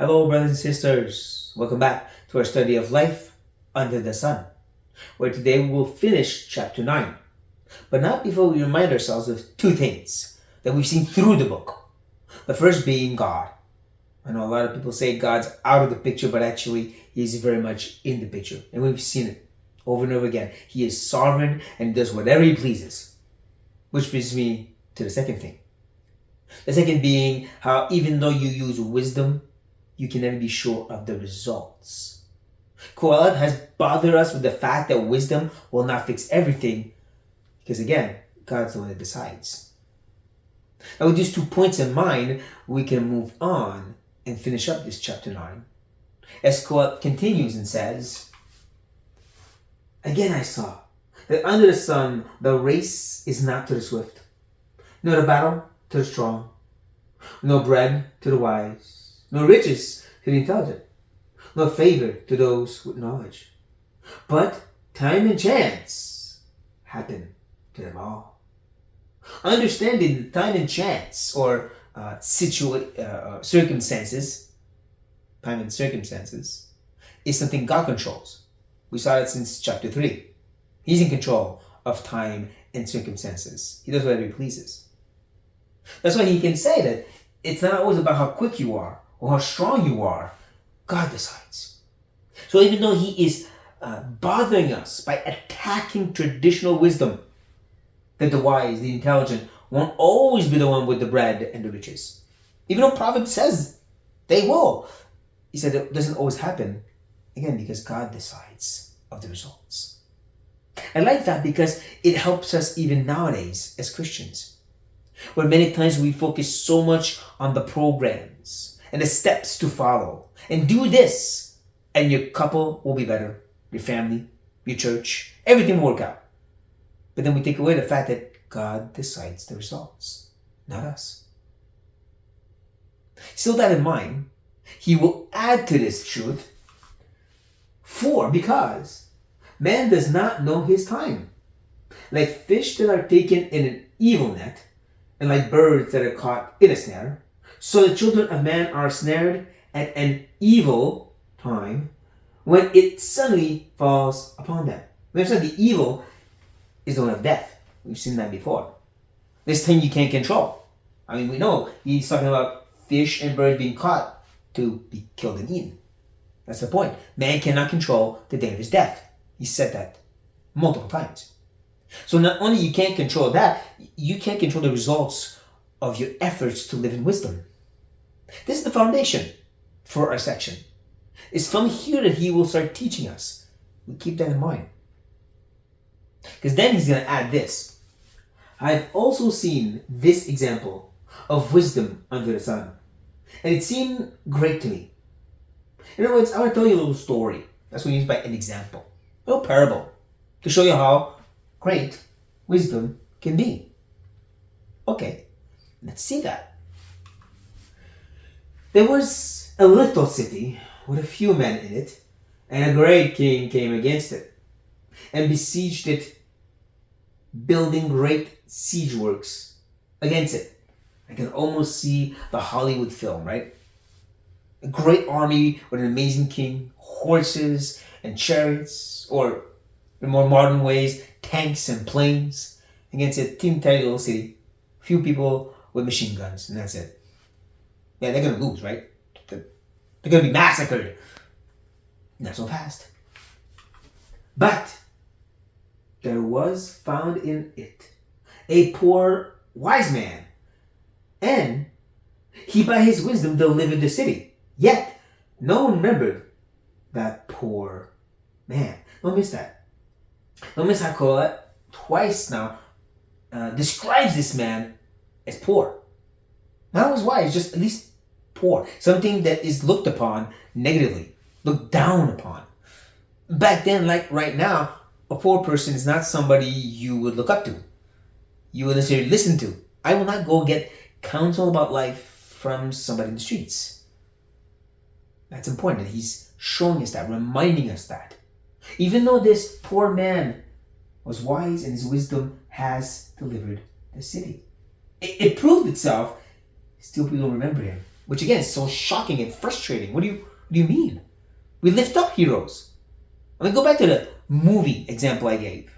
Hello, brothers and sisters. Welcome back to our study of life under the sun, where today we will finish chapter 9. But not before we remind ourselves of two things that we've seen through the book. The first being God. I know a lot of people say God's out of the picture, but actually He's very much in the picture. And we've seen it over and over again. He is sovereign and does whatever He pleases. Which brings me to the second thing. The second being how even though you use wisdom, you can never be sure of the results. Kohelet has bothered us with the fact that wisdom will not fix everything because, again, God's the one that decides. Now, with these 2 points in mind, we can move on and finish up this chapter 9. As Kohelet continues and says, "Again I saw that under the sun the race is not to the swift, nor the battle to the strong, no bread to the wise, no riches to the intelligent, no favor to those with knowledge. But time and chance happen to them all." Understanding that time and chance, or circumstances, time and circumstances, is something God controls. We saw that since chapter 3. He's in control of time and circumstances. He does whatever He pleases. That's why He can say that it's not always about how quick you are or how strong you are. God decides. So even though He is bothering us by attacking traditional wisdom, that the wise, the intelligent, won't always be the one with the bread and the riches. Even though Proverbs says they will. He said it doesn't always happen, again, because God decides of the results. I like that because it helps us even nowadays as Christians, where many times we focus so much on the programs and the steps to follow. And do this, and your couple will be better, your family, your church, everything will work out. But then we take away the fact that God decides the results, not us. Still that in mind, He will add to this truth, because man does not know his time. Like fish that are taken in an evil net, and like birds that are caught in a snare, so the children of man are snared at an evil time when it suddenly falls upon them. Remember, the evil is the one of death. We've seen that before. This thing you can't control. I mean, we know He's talking about fish and birds being caught to be killed and eaten. That's the point. Man cannot control the day of his death. He said that multiple times. So not only you can't control that, you can't control the results of your efforts to live in wisdom. This is the foundation for our section. It's from here that He will start teaching us. We keep that in mind. Because then He's going to add this. "I've also seen this example of wisdom under the sun, and it seemed great to me." In other words, I want to tell you a little story. That's what he means by an example. A little parable. To show you how great wisdom can be. Okay, let's see that. There was a little city with a few men in it, and a great king came against it and besieged it, building great siege works against it. I can almost see the Hollywood film, right? A great army with an amazing king, horses and chariots, or in more modern ways, tanks and planes, against a teeny tiny little city. Few people with machine guns, and that's it. Yeah, they're going to lose, right? They're going to be massacred. Not so fast. But there was found in it a poor wise man, and he by his wisdom delivered the city. Yet no one remembered that poor man. Don't miss that. Don't miss how Kohelet twice now describes this man as poor. Not as wise, just at least poor. Something that is looked upon negatively, looked down upon. Back then, like right now, a poor person is not somebody you would look up to. You would necessarily listen to. I will not go get counsel about life from somebody in the streets. That's important. He's showing us that, reminding us that. Even though this poor man was wise and his wisdom has delivered the city. It proved itself, still people don't remember him. Which again is so shocking and frustrating. What do you mean? We lift up heroes. I mean, go back to the movie example I gave,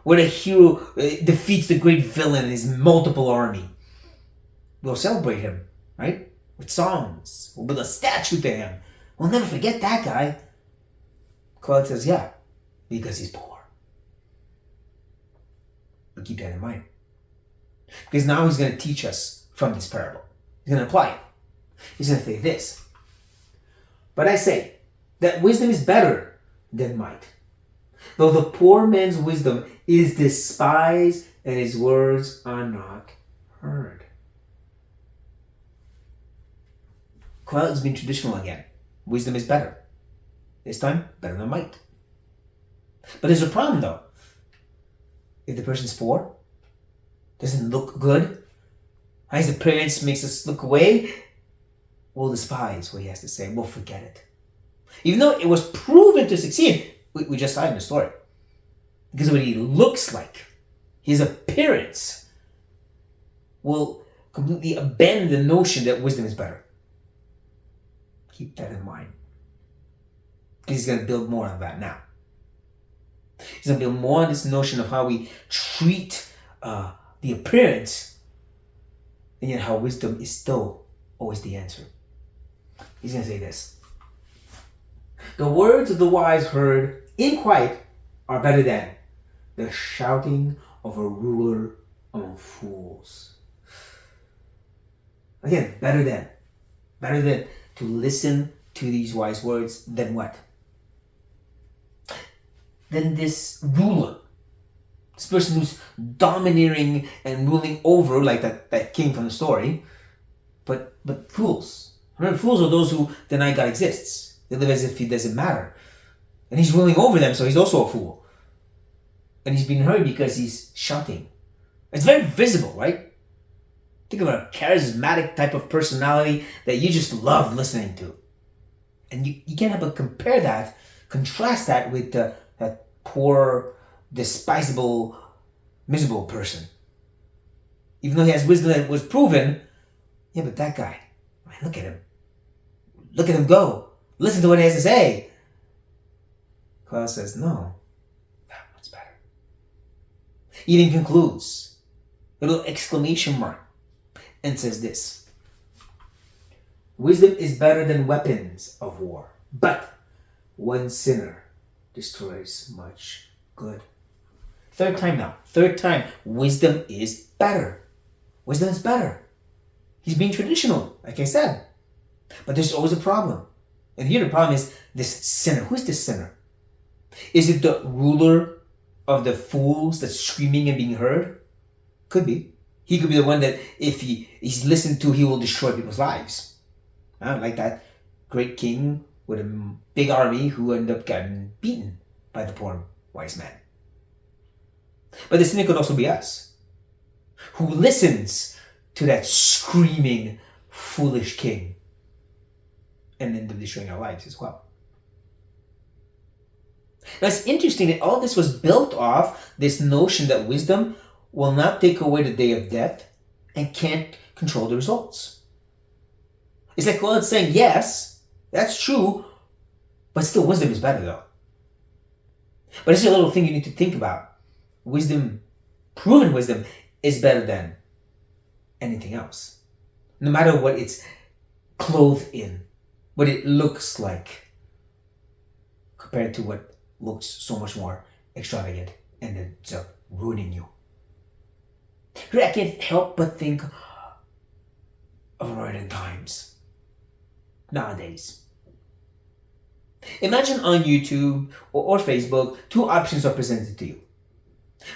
where the hero defeats the great villain and his multiple army. We'll celebrate him, right? With songs. We'll build a statue to him. We'll never forget that guy. Claude says, yeah, because he's poor. But keep that in mind. Because now he's going to teach us from this parable. He's going to apply it. He's going to say this. But I say that wisdom is better than might. Though the poor man's wisdom is despised and his words are not heard. Well, it's been traditional again. Wisdom is better. This time, better than might. But there's a problem though. If the person's poor, doesn't look good, his appearance makes us look away, we'll despise what he has to say. We'll forget it. Even though it was proven to succeed, we just saw it in the story. Because of what he looks like, his appearance will completely abandon the notion that wisdom is better. Keep that in mind. Because he's going to build more on that now. He's going to build more on this notion of how we treat the appearance, and yet how wisdom is still always the answer. He's going to say this. The words of the wise heard in quiet are better than the shouting of a ruler among fools. Again, better than to listen to these wise words than what? Than this ruler. This person who's domineering and ruling over, like that king from the story. But fools. Remember, fools are those who deny God exists. They live as if he doesn't matter. And he's ruling over them, so he's also a fool. And he's being heard because he's shouting. It's very visible, right? Think of a charismatic type of personality that you just love listening to. And you can't help but contrast that with that poor, despisable, miserable person. Even though he has wisdom that was proven, yeah, but that guy, man, look at him. Look at him go. Listen to what he has to say. Claus says, no, that one's better. He then concludes, a little exclamation mark, and says this. Wisdom is better than weapons of war, but one sinner destroys much good. Third time, wisdom is better. Wisdom is better. He's being traditional, like I said. But there's always a problem. And here the problem is this sinner. Who is this sinner? Is it the ruler of the fools that's screaming and being heard? Could be. He could be the one that if he's listened to, he will destroy people's lives. Like that great king with a big army who ended up getting beaten by the poor wise man. But the sinner could also be us, who listens to that screaming, foolish king and end up destroying our lives as well. Now it's interesting that all this was built off this notion that wisdom will not take away the day of death and can't control the results. It's like God saying, yes, that's true, but still wisdom is better though. But it's a little thing you need to think about. Wisdom, proven wisdom, is better than anything else. No matter what it's clothed in, what it looks like, compared to what looks so much more extravagant and ends up ruining you. I can't help but think of modern times. Nowadays. Imagine on YouTube or Facebook, two options are presented to you.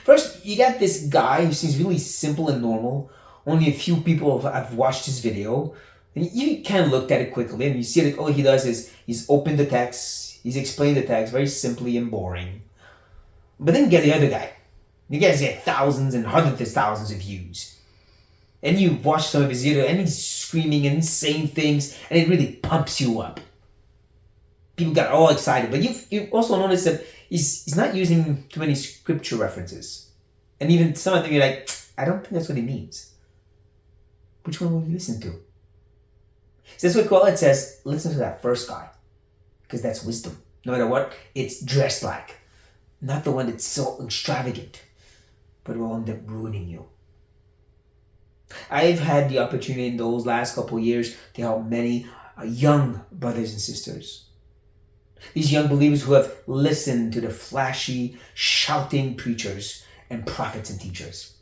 First, you got this guy who seems really simple and normal. Only a few people have watched his video. And you can look at it quickly and you see that all he does is he's opened the text, he's explained the text very simply and boring. But then you get the other guy. You guys get thousands and hundreds of thousands of views. And you watch some of his video and he's screaming and saying things and it really pumps you up. People got all excited. But you've also noticed that he's not using too many scripture references. And even some of them you're like, I don't think that's what he means. Which one will you listen to? So that's why Kohelet says, listen to that first guy, because that's wisdom. No matter what it's dressed like. Not the one that's so extravagant, but will end up ruining you. I've had the opportunity in those last couple of years to help many young brothers and sisters. These young believers who have listened to the flashy, shouting preachers and prophets and teachers.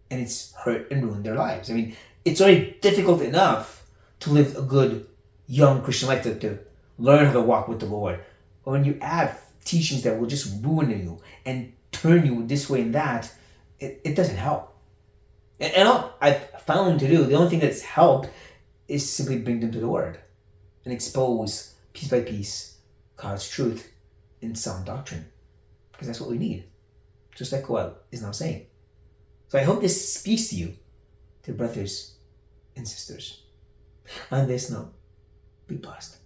And it's hurt and ruined their lives. I mean, it's already difficult enough to live a good young Christian life, to learn how to walk with the Lord. But when you add teachings that will just ruin you and turn you this way and that, it doesn't help. And all I've found to do, the only thing that's helped is simply bring them to the Word and expose piece by piece God's truth in sound doctrine. Because that's what we need. Just like Kohelet is now saying. So I hope this speaks to you, dear brothers and sisters. On this note, be blessed.